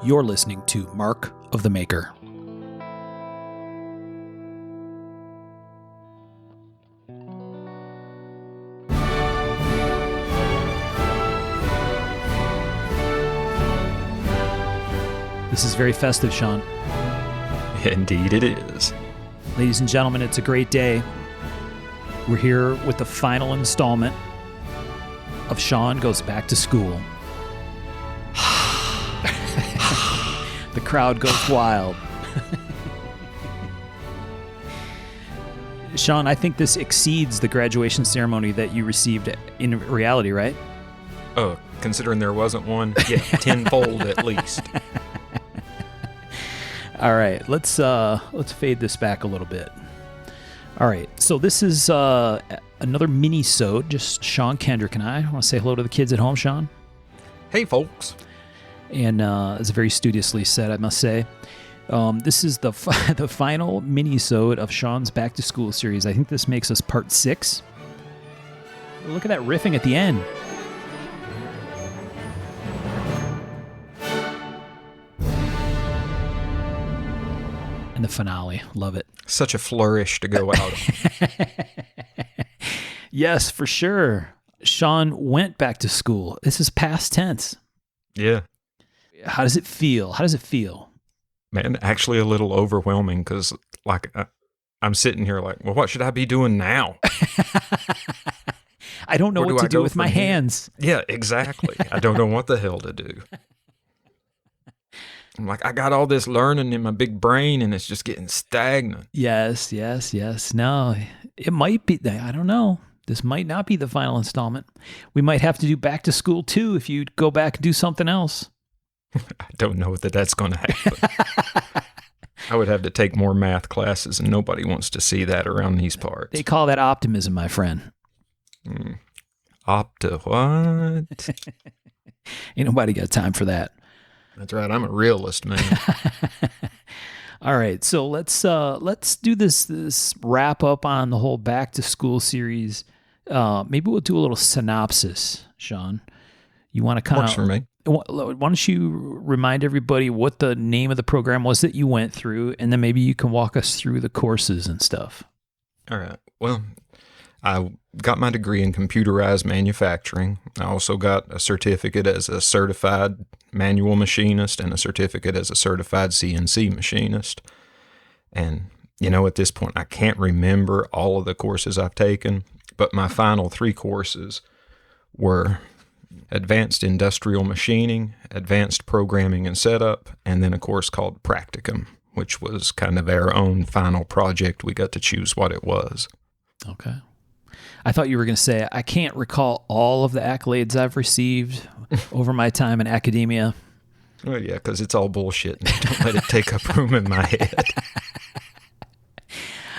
You're listening to Mark of the Maker. This is very festive, Sean. Indeed it is. Ladies and gentlemen, it's a great day. We're here with the final installment of Sean Goes Back to School. The crowd goes wild. Sean, I think this exceeds the graduation ceremony that you received in reality, right? Oh, considering there wasn't one, yeah, tenfold at least. All right, let's fade this back a little bit. All right, so this is another Minisode, just Sean Kendrick and I. Want to say hello to the kids at home, Sean? Hey, folks. And it's very studiously said, I must say. This is the final Minisode of Sean's Back to School series. I think this makes us part 6. Look at that riffing at the end. And the finale. Love it. Such a flourish to go out. Yes, for sure. Sean went back to school. This is past tense. Yeah. How does it feel? Man, actually a little overwhelming because, like, I'm sitting here like, well, what should I be doing now? I don't know what to do with my hands. Yeah, exactly. I don't know what the hell to do. I'm like, I got all this learning in my big brain and it's just getting stagnant. Yes. No, it might be. I don't know. This might not be the final installment. We might have to do Back to School 2 if you go back and do something else. I don't know that that's going to happen. I would have to take more math classes, and nobody wants to see that around these parts. They call that optimism, my friend. What? Ain't nobody got time for that. That's right. I'm a realist, man. All right, so let's do this wrap up on the whole Back to School series. Maybe we'll do a little synopsis, Sean. You want to kind of works for me. Why don't you remind everybody what the name of the program was that you went through, and then maybe you can walk us through the courses and stuff. All right. Well, I got my degree in computerized manufacturing. I also got a certificate as a certified manual machinist and a certificate as a certified CNC machinist. And, at this point, I can't remember all of the courses I've taken, but my final 3 courses were Advanced Industrial Machining, Advanced Programming and Setup, and then a course called Practicum, which was kind of our own final project. We got to choose what it was. Okay. I thought you were going to say, I can't recall all of the accolades I've received over my time in academia. Well, yeah, because it's all bullshit. Don't let it take up room in my head.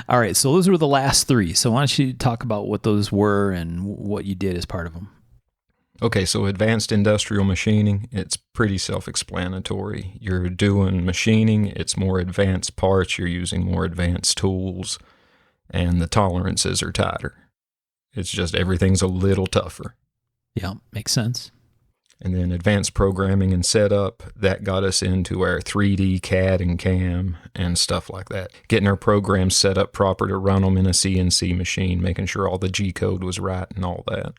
All right, so those were the last 3. So why don't you talk about what those were and what you did as part of them? Okay, so Advanced Industrial Machining, it's pretty self-explanatory. You're doing machining, it's more advanced parts, you're using more advanced tools, and the tolerances are tighter. It's just everything's a little tougher. Yeah, makes sense. And then Advanced Programming and Setup, that got us into our 3D CAD and CAM and stuff like that. Getting our programs set up proper to run them in a CNC machine, making sure all the G code was right and all that.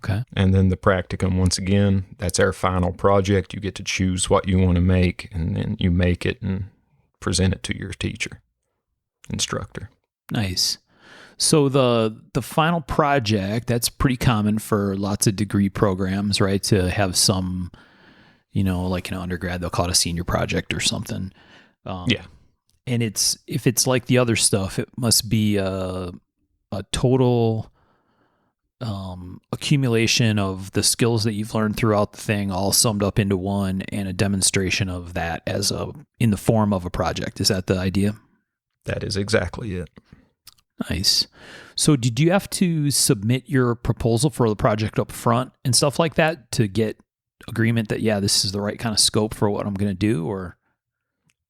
Okay. And then the practicum, once again, that's our final project. You get to choose what you want to make, and then you make it and present it to your instructor. Nice. So the final project, that's pretty common for lots of degree programs, right? To have some, like in undergrad, they'll call it a senior project or something. Yeah. And if it's like the other stuff, it must be a total accumulation of the skills that you've learned throughout the thing, all summed up into one, and a demonstration of that in the form of a project. Is that the idea? That is exactly it. Nice. So did you have to submit your proposal for the project up front and stuff like that to get agreement that, yeah, this is the right kind of scope for what I'm going to do? Or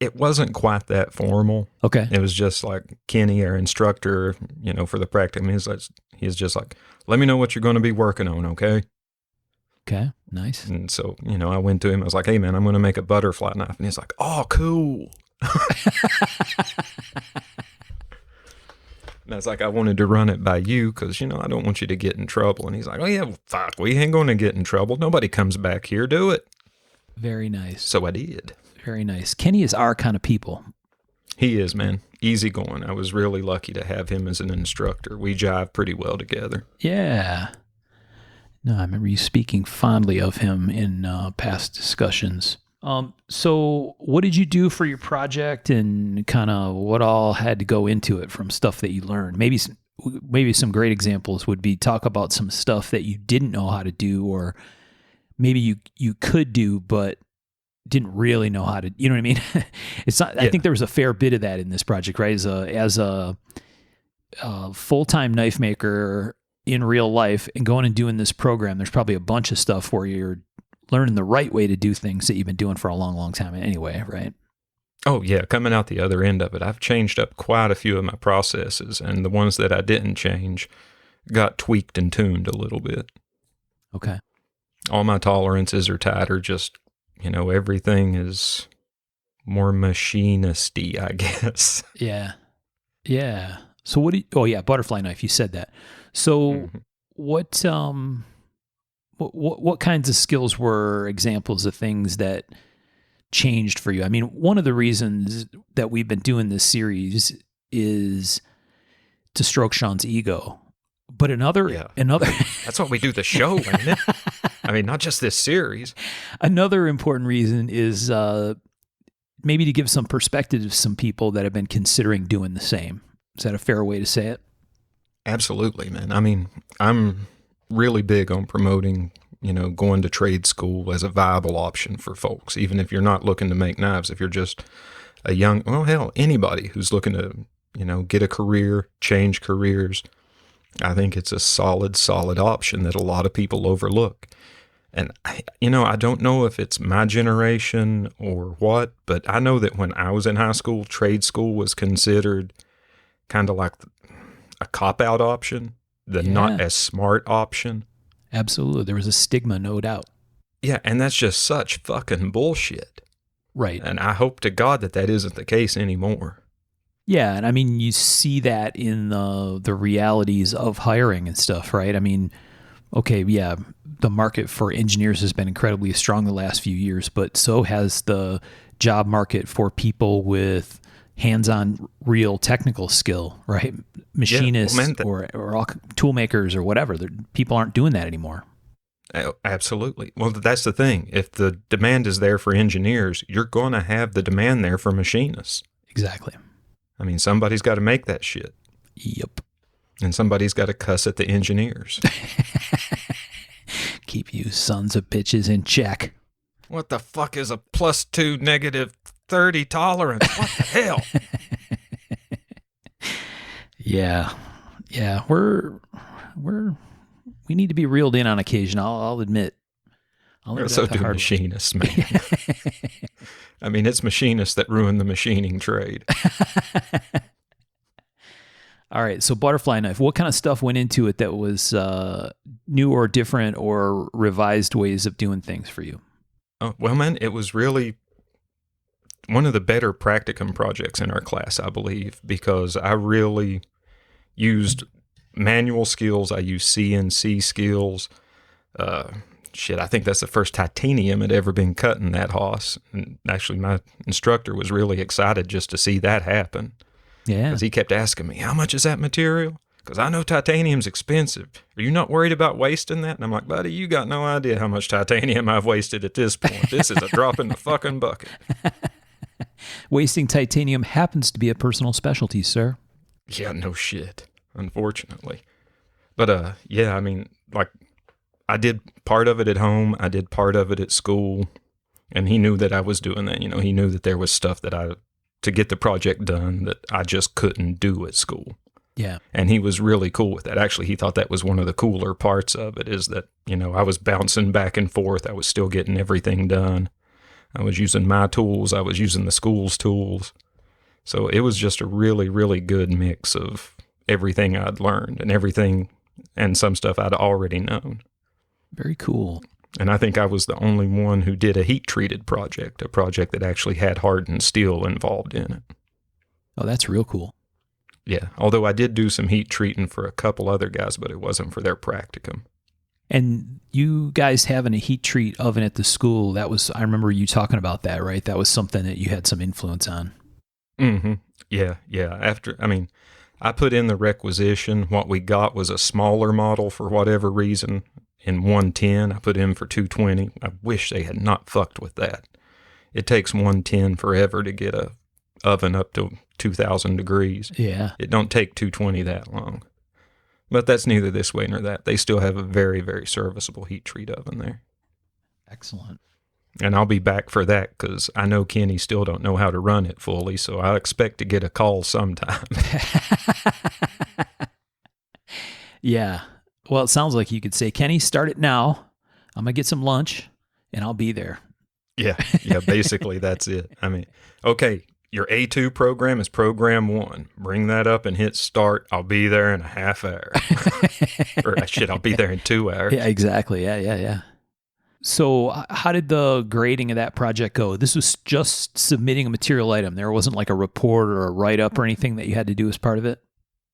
It wasn't quite that formal. okay. It was just like Kenny, our instructor, for the practice. He's just like, let me know what you're going to be working on, okay? Okay, nice. And so, I went to him. I was like, hey, man, I'm going to make a butterfly knife. And he's like, oh, cool. And I was like, I wanted to run it by you because, I don't want you to get in trouble. And he's like, oh, yeah, well, fuck, we ain't going to get in trouble. Nobody comes back here. Do it. Very nice. So I did. Very nice. Kenny is our kind of people. He is, man. Easy going. I was really lucky to have him as an instructor. We jive pretty well together. Yeah. No, I remember you speaking fondly of him in past discussions. So what did you do for your project, and kind of what all had to go into it from stuff that you learned? Maybe some great examples would be talk about some stuff that you didn't know how to do, or maybe you could do, but didn't really know how to, you know what I mean? It's not, yeah. I think there was a fair bit of that in this project, right? As a full-time knife maker in real life and going and doing this program, there's probably a bunch of stuff where you're learning the right way to do things that you've been doing for a long, long time anyway, right? Oh, yeah. Coming out the other end of it, I've changed up quite a few of my processes, and the ones that I didn't change got tweaked and tuned a little bit. Okay. All my tolerances are tighter, just, everything is more machinist-y, I guess. Yeah. Yeah. So butterfly knife, you said that. So what kinds of skills were examples of things that changed for you? I mean, one of the reasons that we've been doing this series is to stroke Sean's ego. But another that's what we do the show, ain't it? I mean, not just this series. Another important reason is maybe to give some perspective to some people that have been considering doing the same. Is that a fair way to say it? Absolutely, man. I mean, I'm really big on promoting, going to trade school as a viable option for folks, even if you're not looking to make knives. If you're just anybody who's looking to, get a career, change careers, I think it's a solid option that a lot of people overlook. And, I don't know if it's my generation or what, but I know that when I was in high school, trade school was considered kind of like a cop-out option, the not as smart option. Absolutely. There was a stigma, no doubt. Yeah, and that's just such fucking bullshit. Right. And I hope to God that isn't the case anymore. Yeah, and I mean, you see that in the realities of hiring and stuff, right? I mean, okay, yeah, the market for engineers has been incredibly strong the last few years, but so has the job market for people with hands-on real technical skill, right? Machinists or all tool makers or whatever. People aren't doing that anymore. Absolutely. Well, that's the thing. If the demand is there for engineers, you're going to have the demand there for machinists. Exactly. I mean, somebody's got to make that shit. Yep. And somebody's got to cuss at the engineers. Keep you sons of bitches in check. What the fuck is a +2 -30 tolerance? What the hell? Yeah. We need to be reeled in on occasion. I'll admit. So do machinists, man. I mean, it's machinists that ruin the machining trade. All right. So butterfly knife, what kind of stuff went into it that was new or different or revised ways of doing things for you? Oh, well, man, it was really one of the better practicum projects in our class, I believe, because I really used manual skills. I used CNC skills. I think that's the first titanium had ever been cut in that house. And actually, my instructor was really excited just to see that happen. Yeah. Because he kept asking me, how much is that material? Because I know titanium's expensive. Are you not worried about wasting that? And I'm like, buddy, you got no idea how much titanium I've wasted at this point. This is a drop in the fucking bucket. Wasting titanium happens to be a personal specialty, sir. Yeah, no shit, unfortunately. But, I mean, like, I did part of it at home. I did part of it at school. And he knew that I was doing that. He knew that there was stuff that to get the project done that I just couldn't do at school. Yeah. And he was really cool with that. Actually, he thought that was one of the cooler parts of it, is that, I was bouncing back and forth. I was still getting everything done. I was using my tools. I was using the school's tools. So it was just a really, really good mix of everything I'd learned and some stuff I'd already known. Very cool. And I think I was the only one who did a heat-treated project, a project that actually had hardened steel involved in it. Oh, that's real cool. Yeah, although I did do some heat treating for a couple other guys, but it wasn't for their practicum. And you guys having a heat treat oven at the school, I remember you talking about that, right? That was something that you had some influence on. Mm-hmm. Yeah. I put in the requisition. What we got was a smaller model for whatever reason. In 110, I put in for 220. I wish they had not fucked with that. It takes 110 forever to get a oven up to 2,000 degrees. Yeah. It don't take 220 that long. But that's neither this way nor that. They still have a very, very serviceable heat treat oven there. Excellent. And I'll be back for that because I know Kenny still don't know how to run it fully, so I expect to get a call sometime. Yeah. Well, it sounds like you could say, Kenny, start it now. I'm going to get some lunch, and I'll be there. Yeah, basically that's it. Okay, your A2 program is program 1. Bring that up and hit start. I'll be there in a half hour. I'll be there in 2 hours. Yeah, exactly. Yeah. So how did the grading of that project go? This was just submitting a material item. There wasn't like a report or a write-up or anything that you had to do as part of it?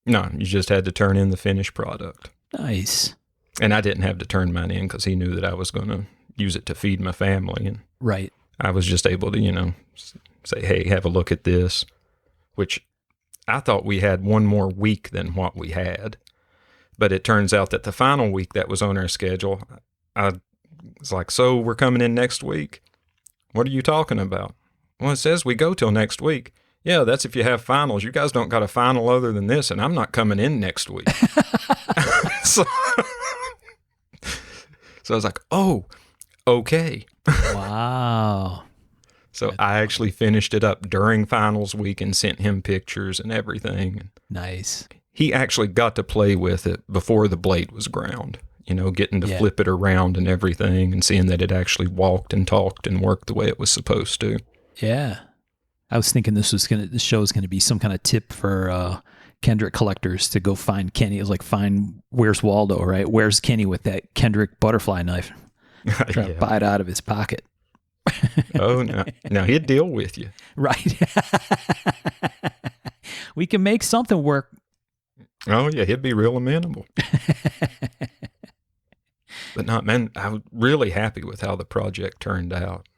No, you just had to turn in the finished product. Nice. And I didn't have to turn mine in because he knew that I was going to use it to feed my family. And right. I was just able to, say, hey, have a look at this, which I thought we had one more week than what we had. But it turns out that the final week that was on our schedule, I was like, so we're coming in next week? What are you talking about? Well, it says we go till next week. Yeah, that's if you have finals. You guys don't got a final other than this, and I'm not coming in next week. So I was like, oh, okay. Wow. So I actually finished it up during finals week and sent him pictures and everything. Nice. He actually got to play with it before the blade was ground, getting to flip it around and everything and seeing that it actually walked and talked and worked the way it was supposed to. Yeah. I was thinking this show is going to be some kind of tip for Kendrick collectors to go find Kenny. It was like, find Where's Waldo, right? Where's Kenny with that Kendrick butterfly knife? Try to buy it out of his pocket. Oh, no, he'd deal with you. Right. We can make something work. Oh, yeah, he'd be real amenable. But no, man, I was really happy with how the project turned out.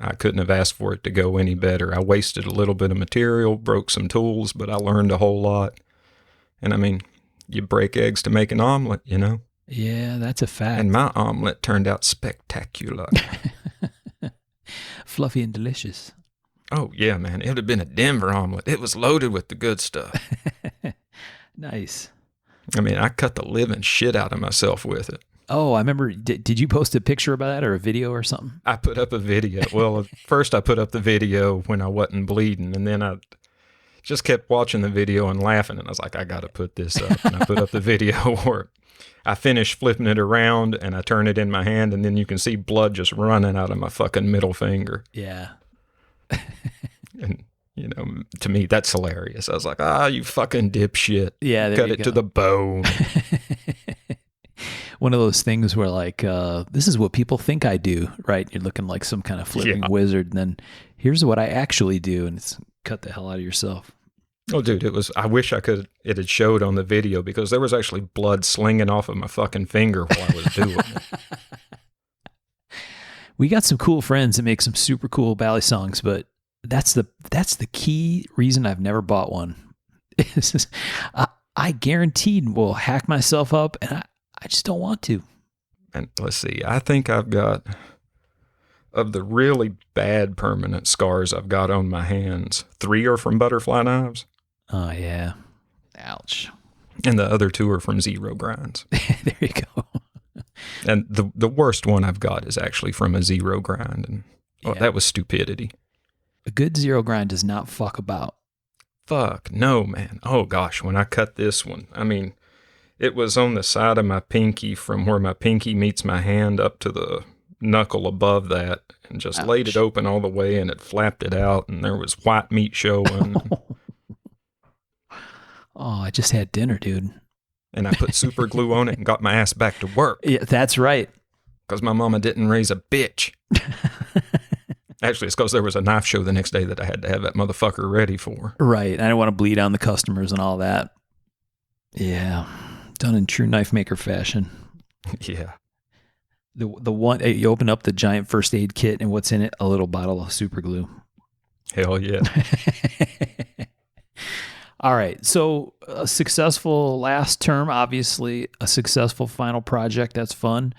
I couldn't have asked for it to go any better. I wasted a little bit of material, broke some tools, but I learned a whole lot. And you break eggs to make an omelet, Yeah, that's a fact. And my omelet turned out spectacular. Fluffy and delicious. Oh, yeah, man. It would have been a Denver omelet. It was loaded with the good stuff. Nice. I cut the living shit out of myself with it. Oh, I remember. Did you post a picture about that or a video or something? I put up a video. Well, first I put up the video when I wasn't bleeding, and then I just kept watching the video and laughing, and I was like, I got to put this up. And I put up the video where I finish flipping it around, and I turn it in my hand, and then you can see blood just running out of my fucking middle finger. Yeah. And, to me, that's hilarious. I was like, you fucking dipshit. Yeah, cut it to the bone. One of those things where this is what people think I do, right? You're looking like some kind of flipping wizard, and then here's what I actually do, and it's cut the hell out of yourself. Oh, dude, I wish it had showed on the video because there was actually blood slinging off of my fucking finger while I was doing it. We got some cool friends that make some super cool ballad songs, but that's the key reason I've never bought one. I guaranteed will hack myself up, and I just don't want to. And let's see, I think I've got, of the really bad permanent scars I've got on my hands, 3 are from butterfly knives. Oh, yeah. Ouch. And the other 2 are from zero grinds. There you go. And the worst one I've got is actually from a zero grind. And that was stupidity. A good zero grind does not fuck about. fuck, no, man. Oh, gosh, when I cut this one, I mean, it was on the side of my pinky from where my pinky meets my hand up to the knuckle above that, and just laid it open all the way, and it flapped it out, and there was white meat showing. Oh, I just had dinner, dude. And I put super glue on it and got my ass back to work. Yeah, that's right. Because my mama didn't raise a bitch. Actually, it's because there was a knife show the next day that I had to have that motherfucker ready for. Right. I didn't want to bleed on the customers and all that. Yeah. Done in true knife maker fashion. Yeah. The one, you open up the giant first aid kit, and what's in it? A little bottle of super glue. Hell yeah. All right. So a successful last term, obviously a successful final project. That's fun.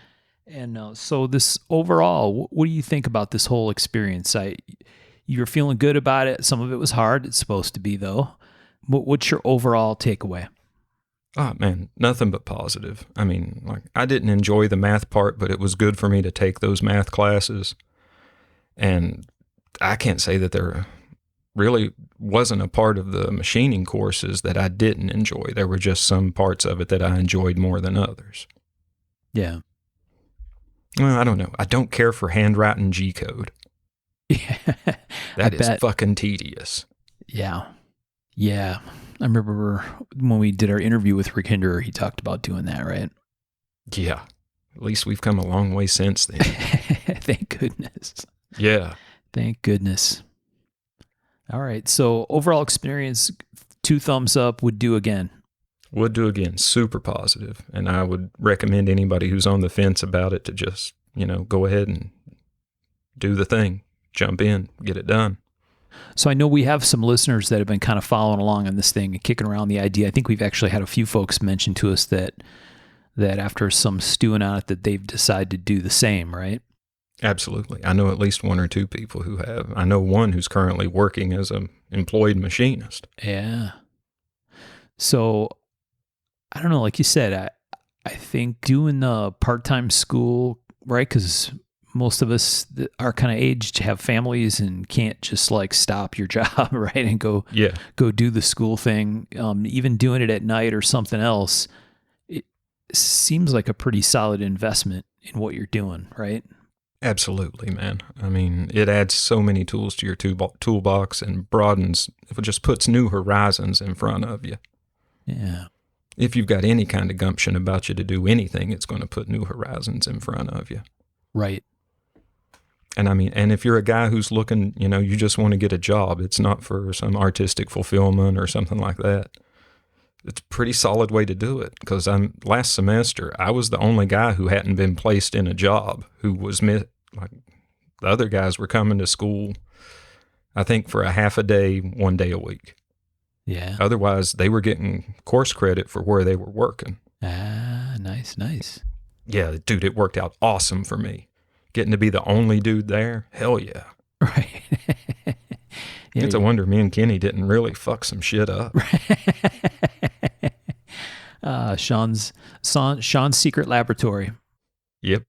And so this overall, what do you think about this whole experience? You're feeling good about it. Some of it was hard. It's supposed to be, though. What's your overall takeaway? Oh, man, nothing but positive. I mean, like, I didn't enjoy the math part, but it was good for me to take those math classes. And I can't say that there really wasn't a part of the machining courses that I didn't enjoy. There were just some parts of it that I enjoyed more than others. Yeah. Well, I don't know. I don't care for handwriting G code. Yeah. That is fucking tedious. Yeah. Yeah. I remember when we did our interview with Rick Hinderer, he talked about doing that, right? Yeah. At least we've come a long way since then. Thank goodness. Yeah. Thank goodness. All right. So overall experience, 2 thumbs up, would do again. Would do again. Super positive. And I would recommend anybody who's on the fence about it to just, go ahead and do the thing. Jump in, get it done. So I know we have some listeners that have been kind of following along on this thing and kicking around the idea. I think we've actually had a few folks mention to us that after some stewing on it, that they've decided to do the same, right? Absolutely. I know at least 1 or 2 people who have. I know one who's currently working as an employed machinist. Yeah. So I don't know, like you said, I think doing the part-time school, right? Because most of us our kind of age have families and can't just like stop your job, right? And go do the school thing. Even doing it at night or something else, it seems like a pretty solid investment in what you're doing, right? Absolutely, man. I mean, it adds so many tools to your toolbox and broadens, it just puts new horizons in front of you. Yeah. If you've got any kind of gumption about you to do anything, it's going to put new horizons in front of you. Right. And I mean, and if you're a guy who's looking, you just want to get a job, it's not for some artistic fulfillment or something like that. It's a pretty solid way to do it, because last semester, I was the only guy who hadn't been placed in a job, who was, like, the other guys were coming to school, I think, for a half a day, 1 day a week. Yeah. Otherwise, they were getting course credit for where they were working. Ah, nice. Yeah, dude, it worked out awesome for me. Getting to be the only dude there, hell yeah. Right. Yeah, it's a wonder me and Kenny didn't really fuck some shit up. Sean's secret laboratory. Yep.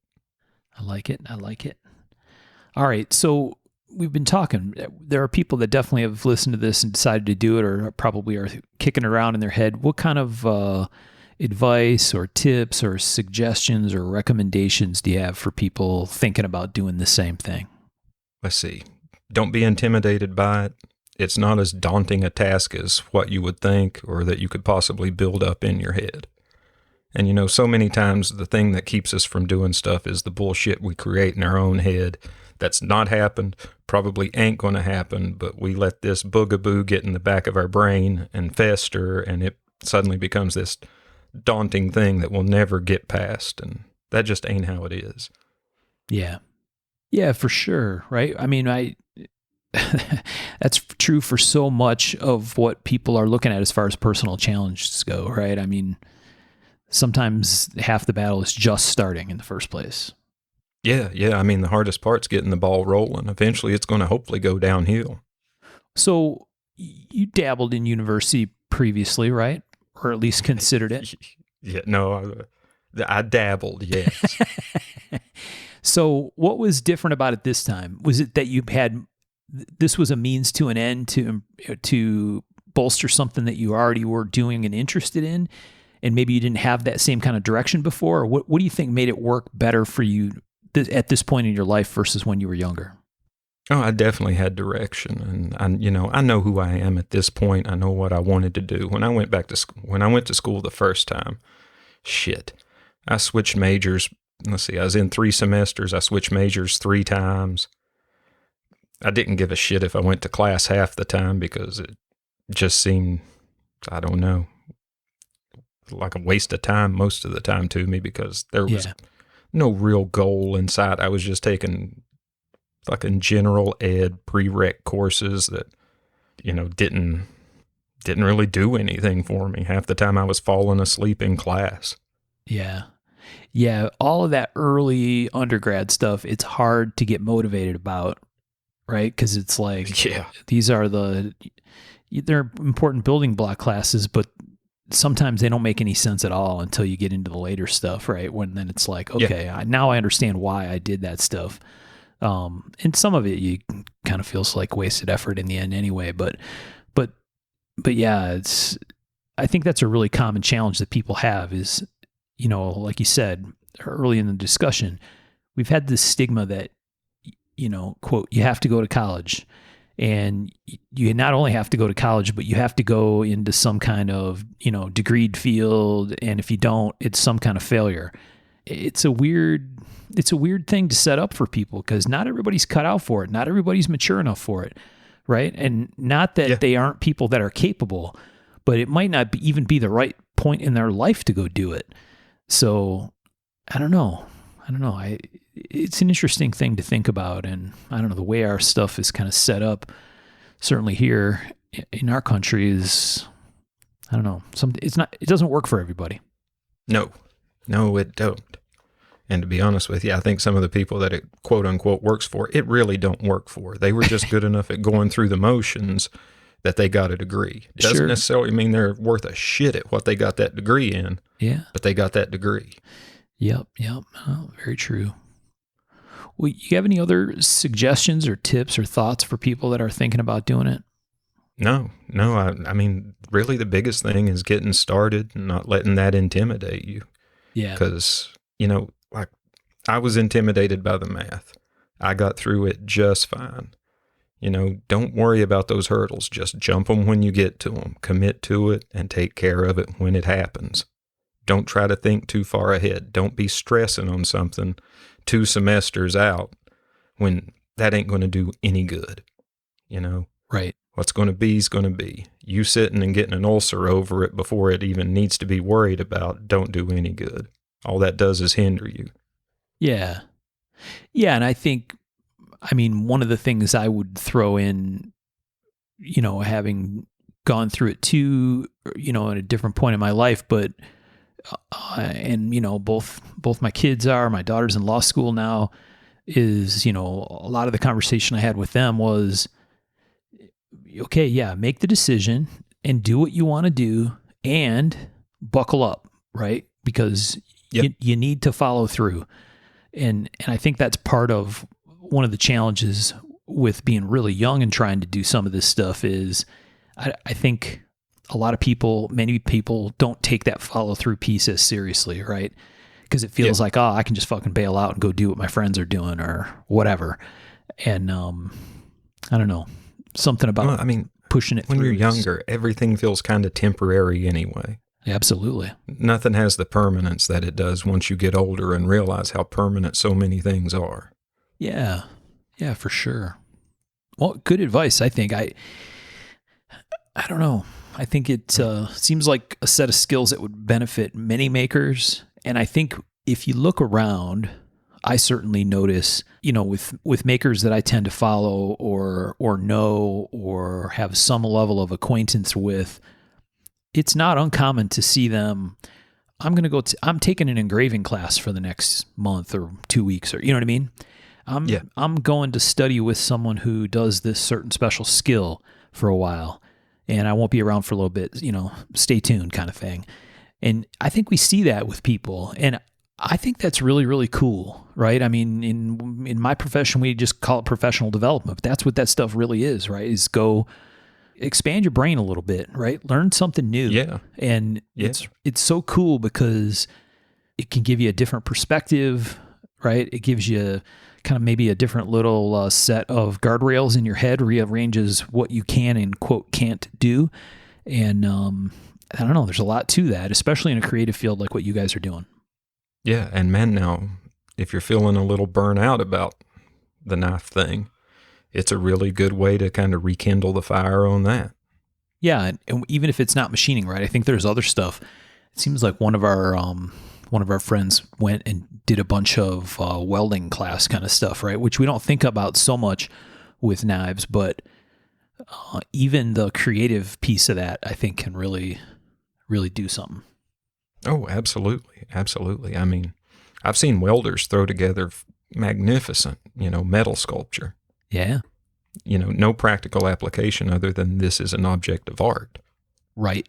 I like it. All right. So we've been talking. There are people that definitely have listened to this and decided to do it, or probably are kicking around in their head. What kind of advice or tips or suggestions or recommendations do you have for people thinking about doing the same thing? Let's see. Don't be intimidated by it. It's not as daunting a task as what you would think or that you could possibly build up in your head. And so many times the thing that keeps us from doing stuff is the bullshit we create in our own head. That's not happened, probably ain't going to happen, but we let this boogaboo get in the back of our brain and fester, and it suddenly becomes this daunting thing that we'll never get past, and that just ain't how it is. Yeah, for sure, right? I mean, that's true for so much of what people are looking at as far as personal challenges go, right? I mean, sometimes half the battle is just starting in the first place. Yeah. I mean, the hardest part's getting the ball rolling. Eventually, it's going to hopefully go downhill. So you dabbled in university previously, right? Or at least considered it? Yeah, no, I dabbled, yes. So what was different about it this time? Was it that this was a means to an end to bolster something that you already were doing and interested in, and maybe you didn't have that same kind of direction before? Or what do you think made it work better for you at this point in your life versus when you were younger? Oh, I definitely had direction, and I know who I am at this point. I know what I wanted to do. When I went to school the first time, I switched majors. Let's see, I was in 3 semesters. I switched majors 3 times. I didn't give a shit if I went to class half the time because it just seemed, I don't know, like a waste of time most of the time to me because there was no real goal in sight. I was just taking fucking general ed prereq courses that, didn't really do anything for me. Half the time I was falling asleep in class. Yeah. Yeah. All of that early undergrad stuff, it's hard to get motivated about, right? Because it's like, these are they're important building block classes, but sometimes they don't make any sense at all until you get into the later stuff, right? Then it's like, okay, now I understand why I did that stuff. And some of it you kind of feels like wasted effort in the end anyway, but yeah, I think that's a really common challenge that people have is, like you said early in the discussion, we've had this stigma that, quote, you have to go to college, and you not only have to go to college, but you have to go into some kind of, degreed field. And if you don't, it's some kind of failure. It's a weird thing to set up for people because not everybody's cut out for it. Not everybody's mature enough for it. Right. And not that they aren't people that are capable, but it might not even be the right point in their life to go do it. So I don't know. It's an interesting thing to think about. And I don't know, the way our stuff is kind of set up, certainly here in our country is, I don't know, it doesn't work for everybody. No, it don't. And to be honest with you, I think some of the people that it quote unquote works for, it really don't work for. They were just good enough at going through the motions that they got a degree. Doesn't necessarily mean they're worth a shit at what they got that degree in. Yeah. But they got that degree. Yep. Oh, very true. Well, you have any other suggestions or tips or thoughts for people that are thinking about doing it? No. I mean, really the biggest thing is getting started and not letting that intimidate you. Yeah. Because, like I was intimidated by the math. I got through it just fine. Don't worry about those hurdles. Just jump them when you get to them. Commit to it and take care of it when it happens. Don't try to think too far ahead. Don't be stressing on something 2 semesters out when that ain't going to do any good. Right. What's going to be is going to be. You sitting and getting an ulcer over it before it even needs to be worried about don't do any good. All that does is hinder you. Yeah. Yeah. And I think, one of the things I would throw in, having gone through it too, at a different point in my life, but, both my kids my daughter's in law school now is, a lot of the conversation I had with them was, okay, yeah, make the decision and do what you want to do and buckle up, right? Because you need to follow through. And I think that's part of one of the challenges with being really young and trying to do some of this stuff is I think many people don't take that follow through piece as seriously, right? Because it feels like, I can just fucking bail out and go do what my friends are doing or whatever. And I don't know, something about pushing it when through. When you're younger, everything feels kind of temporary anyway. Absolutely. Nothing has the permanence that it does once you get older and realize how permanent so many things are. Yeah. Yeah, for sure. Well, good advice. I think I don't know. I think it seems like a set of skills that would benefit many makers. And I think if you look around, I certainly notice, with makers that I tend to follow or know or have some level of acquaintance with, it's not uncommon to see them. I'm taking an engraving class for the next month or 2 weeks, or you know what I mean? I'm going to study with someone who does this certain special skill for a while, and I won't be around for a little bit, stay tuned kind of thing. And I think we see that with people, and I think that's really, really cool, right? In my profession, we just call it professional development, but that's what that stuff really is, right? Is go expand your brain a little bit, right? Learn something new. Yeah. And Yeah. it's so cool because it can give you a different perspective, right? It gives you kind of maybe a different little set of guardrails in your head, rearranges what you can and quote can't do. And I don't know, there's a lot to that, especially in a creative field like what you guys are doing. Yeah. And man, now, if you're feeling a little burnt out about the knife thing, it's a really good way to kind of rekindle the fire on that. Yeah. And even if it's not machining, right? I think there's other stuff. It seems like one of our friends went and did a bunch of welding class kind of stuff, right? Which we don't think about so much with knives, but even the creative piece of that, I think, can really, really do something. Oh, absolutely. Absolutely. I mean, I've seen welders throw together magnificent, metal sculpture. Yeah. No practical application other than this is an object of art. Right.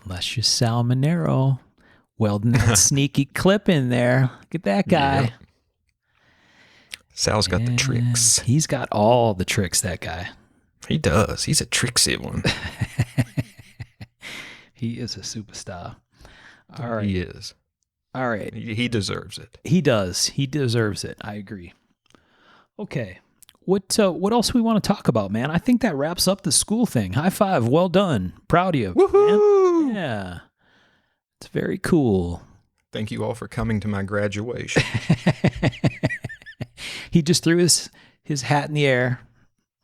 Unless you're Sal Monero welding that sneaky clip in there. Look at that guy. Yep. Sal's got the tricks. He's got all the tricks, that guy. He does. He's a tricksy one. He is a superstar. All right. He is. All right. He deserves it. He does. He deserves it. I agree. Okay. What else we want to talk about, man? I think that wraps up the school thing. High five. Well done. Proud of you. Woohoo! Man. Yeah. It's very cool. Thank you all for coming to my graduation. He just threw his hat in the air.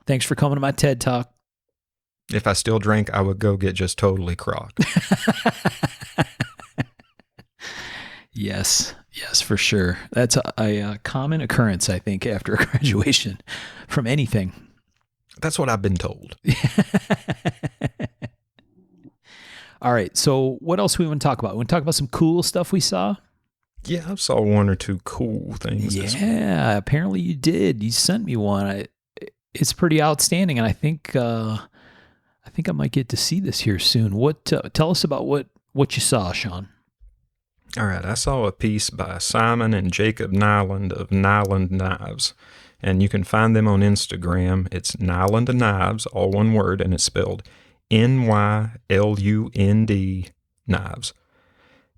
Thanks for coming to my TED Talk. If I still drank, I would go get just totally crocked. Yes, for sure. That's a common occurrence, I think, after a graduation from anything. That's what I've been told. All right, so what else we want to talk about? We want to talk about some cool stuff we saw? Yeah, I saw one or two cool things. Yeah, apparently you did. You sent me one. It's pretty outstanding, and I think I might get to see this here soon. Tell us about what you saw, Sean. All right, I saw a piece by Simon and Jacob Nyland of Nyland Knives, and you can find them on Instagram. It's Nyland Knives, all one word, and it's spelled Nylund Knives.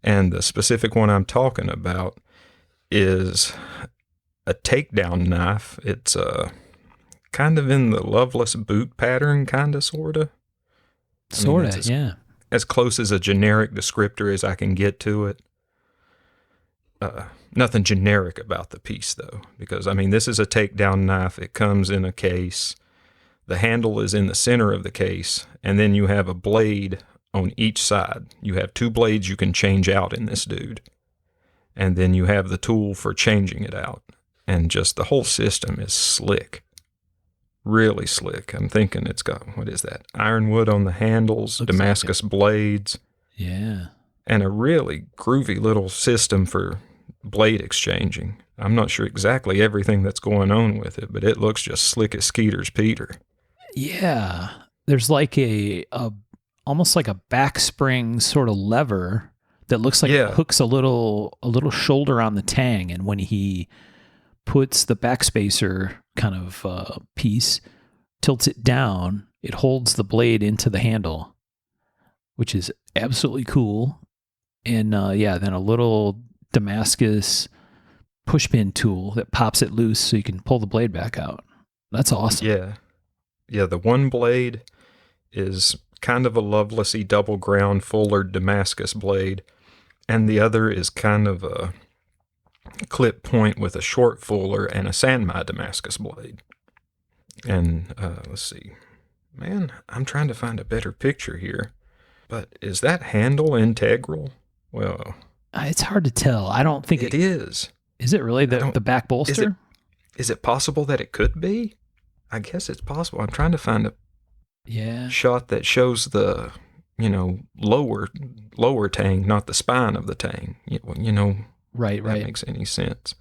And the specific one I'm talking about is a takedown knife. It's kind of in the Loveless boot pattern, kind of, sort of. Yeah. As close as a generic descriptor as I can get to it. Nothing generic about the piece, though, because, this is a takedown knife. It comes in a case. The handle is in the center of the case, and then you have a blade on each side. You have two blades you can change out in this dude, and then you have the tool for changing it out, and just the whole system is slick. Really slick. I'm thinking it's got, what is that? Ironwood on the handles, Looks Damascus blades. Yeah. And a really groovy little system for blade exchanging. I'm not sure exactly everything that's going on with it, but it looks just slick as Skeeter's Peter. Yeah. There's like a almost like a back spring sort of lever that looks like it hooks a little shoulder on the tang, and when he puts the backspacer kind of piece, tilts it down, it holds the blade into the handle, which is absolutely cool. And then a little Damascus pushpin tool that pops it loose so you can pull the blade back out. That's awesome. Yeah. The one blade is kind of a Lovelessy double ground fuller Damascus blade, and the other is kind of a clip point with a short fuller and a Sanmai Damascus blade. And let's see. Man, I'm trying to find a better picture here. But is that handle integral? Well, it's hard to tell. I don't think it is. Is it really the back bolster? Is it possible that it could be? I guess it's possible. I'm trying to find a shot that shows the, lower tang, not the spine of the tang. Right. That makes any sense.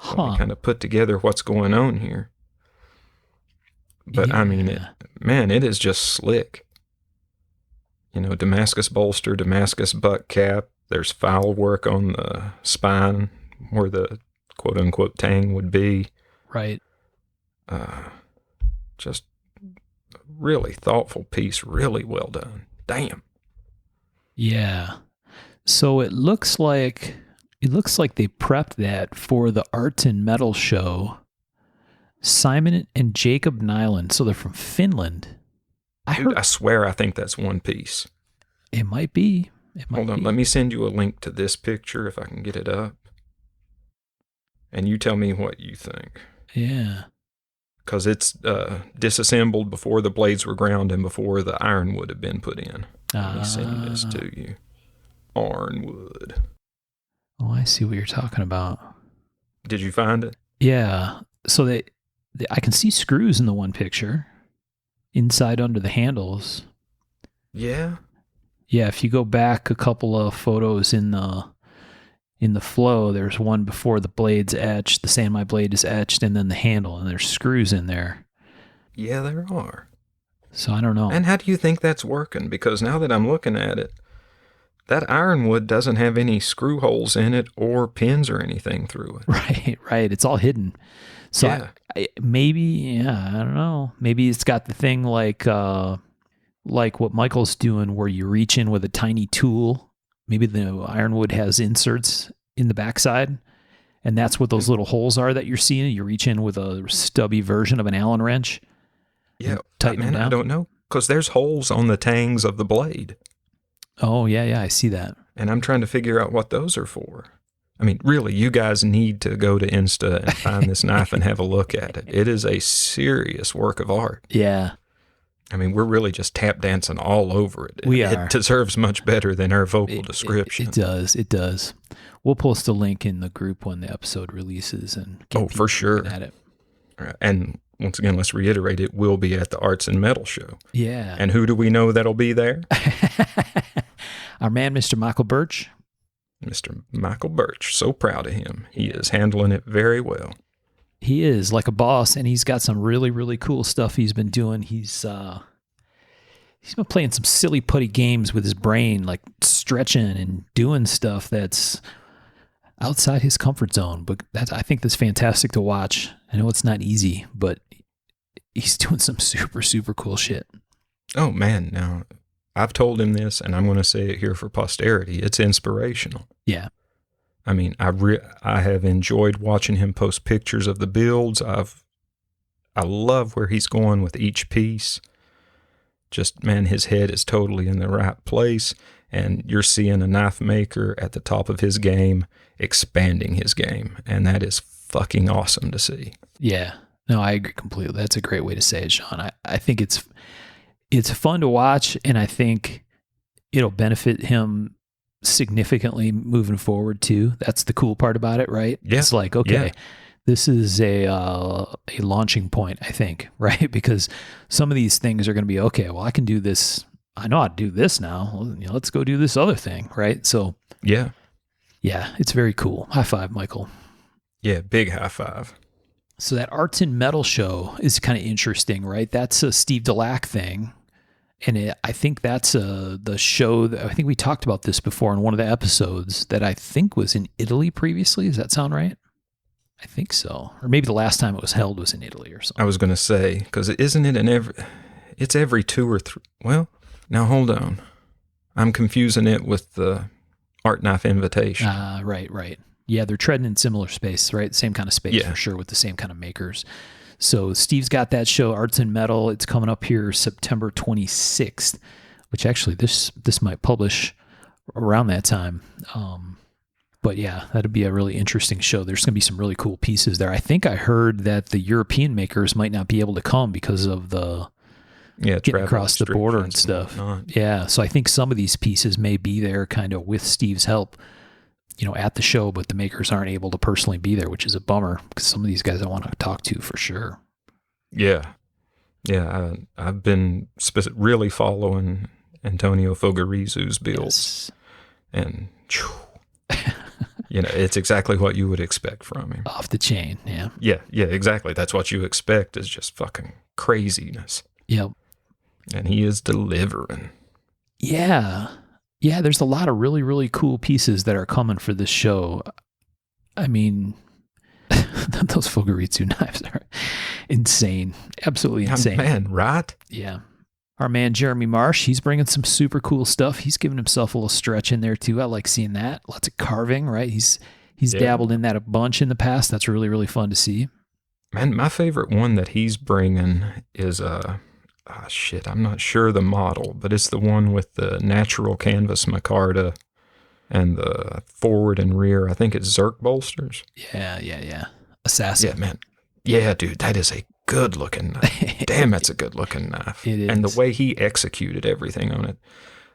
So we kind of put together what's going on here. But it is just slick. Damascus bolster, Damascus butt cap. There's file work on the spine where the quote unquote tang would be. Right. Just really thoughtful piece, really well done. Damn. Yeah. So it looks like they prepped that for the Art and Metal show. Simon and Jacob Nyland. So they're from Finland. I swear I think that's one piece. It might be. Hold on, let me send you a link to this picture if I can get it up. And you tell me what you think. Yeah. Because it's disassembled before the blades were ground and before the ironwood had been put in. Let me send this to you. Ironwood. Oh, I see what you're talking about. Did you find it? Yeah. So I can see screws in the one picture inside under the handles. Yeah. Yeah, if you go back a couple of photos in the flow, there's one before the blade's etched, the Sanmai blade is etched, and then the handle, and there's screws in there. Yeah, there are. So I don't know. And how do you think that's working? Because now that I'm looking at it, that ironwood doesn't have any screw holes in it or pins or anything through Right. it. It's all hidden. So yeah. I don't know. Maybe it's got the thing like what Michael's doing where you reach in with a tiny tool. Maybe the ironwood has inserts in the backside, and that's what those little holes are that you're seeing. You reach in with a stubby version of an Allen wrench. Yeah, tighten them down. I don't know, because there's holes on the tangs of the blade. Oh, yeah, I see that. And I'm trying to figure out what those are for. I mean, really, you guys need to go to Insta and find this knife and have a look at it. It is a serious work of art. Yeah. I mean, we're really just tap dancing all over it. We are. It deserves much better than our vocal description. It does. We'll post a link in the group when the episode releases and get for sure. at it. And once again, let's reiterate, it will be at the Arts and Metal show. Yeah. And who do we know that'll be there? Our man, Mr. Michael Birch. Mr. Michael Birch. So proud of him. He is handling it very well. He is like a boss, and he's got some really, really cool stuff he's been doing. He's been playing some silly putty games with his brain, like stretching and doing stuff that's outside his comfort zone. But I think that's fantastic to watch. I know it's not easy, but he's doing some super, super cool shit. Oh, man. Now, I've told him this, and I'm going to say it here for posterity. It's inspirational. Yeah. I mean, I have enjoyed watching him post pictures of the builds. I love where he's going with each piece. Just, man, his head is totally in the right place, and you're seeing a knife maker at the top of his game, expanding his game, and that is fucking awesome to see. Yeah. No, I agree completely. That's a great way to say it, Sean. I think it's fun to watch, and I think it'll benefit him significantly moving forward too. That's the cool part about it, right? Yeah. It's like, okay, this is a launching point, I think, right? Because some of these things are going to be, okay, well, I can do this. I know how to do this now. Well, let's go do this other thing, right? So yeah, it's very cool. High five, Michael. Yeah, big high five. So that Arts and Metal show is kind of interesting, right? That's a Steve Delac thing. And I think that's the show that I think we talked about this before in one of the episodes that I think was in Italy previously. Does that sound right? I think so. Or maybe the last time it was held was in Italy or something. I was going to say, because isn't it it's every 2 or 3. Well, now hold on. I'm confusing it with the Art Knife Invitation. Right. Yeah, they're treading in similar space, right? Same kind of space for sure with the same kind of makers. So Steve's got that show, Arts and Metal. It's coming up here September 26th, which actually this might publish around that time. But yeah, that'd be a really interesting show. There's going to be some really cool pieces there. I think I heard that the European makers might not be able to come because of the getting across the border and stuff. Yeah, so I think some of these pieces may be there kind of with Steve's help, at the show, but the makers aren't able to personally be there, which is a bummer because some of these guys I want to talk to for sure. Yeah. I've been really following Antonio Fogarrizu's builds, and it's exactly what you would expect from him. Off the chain, yeah. Yeah, exactly. That's what you expect is just fucking craziness. Yep. And he is delivering. Yeah. Yeah, there's a lot of really, really cool pieces that are coming for this show. I mean, those Fogarrizu knives Insane. Absolutely insane. Man, right? Yeah. Our man Jeremy Marsh, he's bringing some super cool stuff. He's giving himself a little stretch in there too. I like seeing that. Lots of carving, right? He's dabbled in that a bunch in the past. That's really, really fun to see. Man, my favorite one that he's bringing is I'm not sure the model, but it's the one with the natural canvas micarta and the forward and rear. I think it's Zerk bolsters. Yeah. Assassin. Yeah, man. Yeah, dude, that is a good looking knife. Damn, that's a good looking knife. It is. And the way he executed everything on it.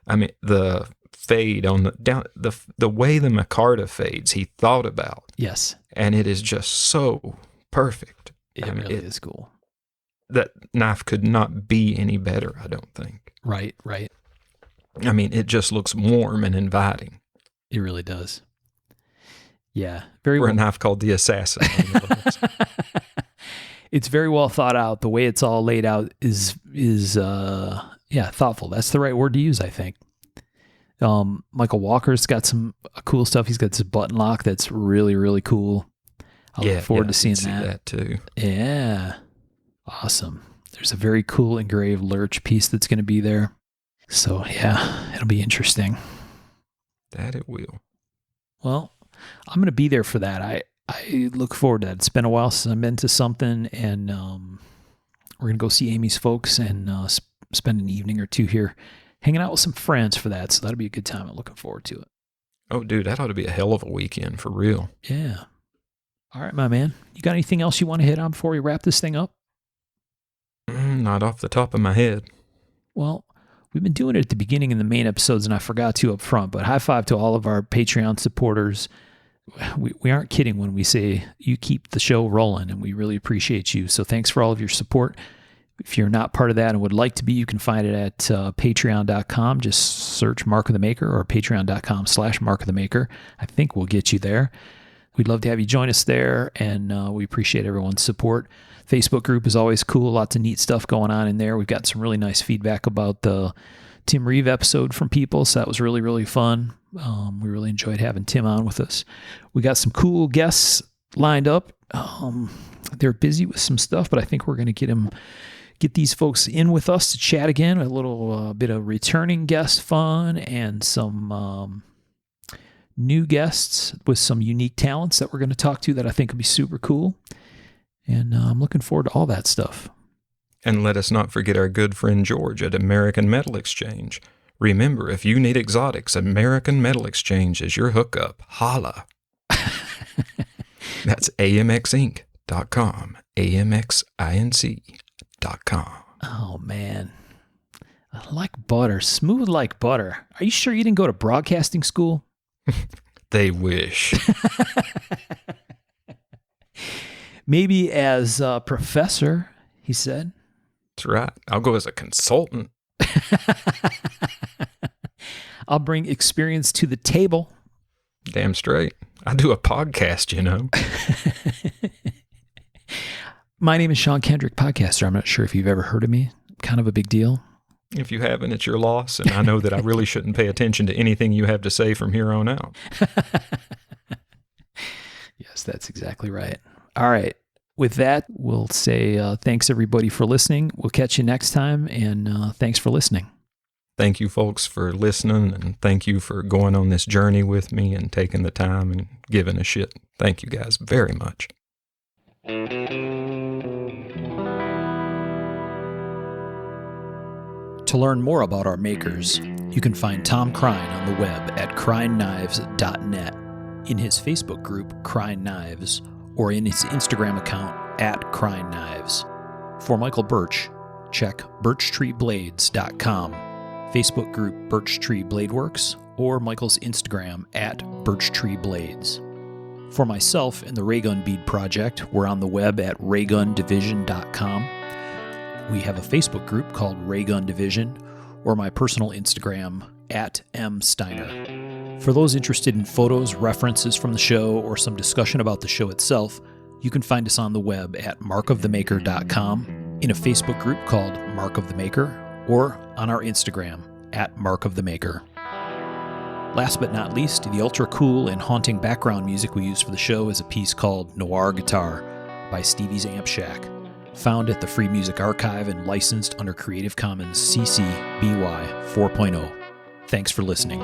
I mean, the fade on the way the micarta fades, he thought about. Yes. And it is just so perfect. It really is cool. That knife could not be any better, I don't think. Right. I mean, it just looks warm and inviting. It really does. Yeah. For a knife called the Assassin. It's very well thought out. The way it's all laid out is thoughtful. That's the right word to use, I think. Michael Walker's got some cool stuff. He's got this button lock that's really, really cool. I look forward to seeing that too. Yeah. Awesome. There's a very cool engraved lurch piece that's going to be there. So yeah, it'll be interesting. That it will. Well, I'm going to be there for that. I look forward to that. It's been a while since I've been to something, and we're going to go see Amy's folks and spend an evening or two here hanging out with some friends for that. So that'll be a good time. I'm looking forward to it. Oh, dude, that ought to be a hell of a weekend for real. Yeah. All right, my man. You got anything else you want to hit on before we wrap this thing up? Not off the top of my head. Well, we've been doing it at the beginning in the main episodes, and I forgot to up front, but high five to all of our Patreon supporters. We aren't kidding when we say you keep the show rolling, and we really appreciate you. So thanks for all of your support. If you're not part of that and would like to be, you can find it at patreon.com. Just search Mark of the Maker or patreon.com/Mark of the Maker. I think we'll get you there. We'd love to have you join us there, and we appreciate everyone's support. Facebook group is always cool. Lots of neat stuff going on in there. We've got some really nice feedback about the Tim Reeve episode from people, so that was really, really fun. We really enjoyed having Tim on with us. We got some cool guests lined up. They're busy with some stuff, but I think we're going to get these folks in with us to chat again. A little bit of returning guest fun and some new guests with some unique talents that we're going to talk to that I think will be super cool. And I'm looking forward to all that stuff. And let us not forget our good friend George at American Metal Exchange. Remember, if you need exotics, American Metal Exchange is your hookup. Holla. That's amxinc.com. amxinc.com. Oh, man. Like butter. Smooth like butter. Are you sure you didn't go to broadcasting school? They wish. Maybe as a professor, he said. That's right. I'll go as a consultant. I'll bring experience to the table. Damn straight. I do a podcast, you know. My name is Sean Kendrick, podcaster. I'm not sure if you've ever heard of me. Kind of a big deal. If you haven't, it's your loss, and I know that I really shouldn't pay attention to anything you have to say from here on out. Yes, that's exactly right. All right. With that, we'll say thanks, everybody, for listening. We'll catch you next time, and thanks for listening. Thank you, folks, for listening, and thank you for going on this journey with me and taking the time and giving a shit. Thank you, guys, very much. To learn more about our makers, you can find Tom Crine on the web at crineknives.net, in his Facebook group, Crine Knives, or in his Instagram account, at Crine Knives. For Michael Birch, check birchtreeblades.com, Facebook group Birch Tree Blade Works, or Michael's Instagram, at birchtreeblades. For myself and the Raygun Bead Project, we're on the web at raygundivision.com. We have a Facebook group called Raygun Division, or my personal Instagram, at msteiner. For those interested in photos, references from the show, or some discussion about the show itself, you can find us on the web at markofthemaker.com, in a Facebook group called Mark of the Maker, or on our Instagram, at Mark of the Maker. Last but not least, the ultra cool and haunting background music we use for the show is a piece called Noir Guitar by Stevie's Amp Shack. found at the Free Music Archive and licensed under Creative Commons CC BY 4.0. Thanks for listening.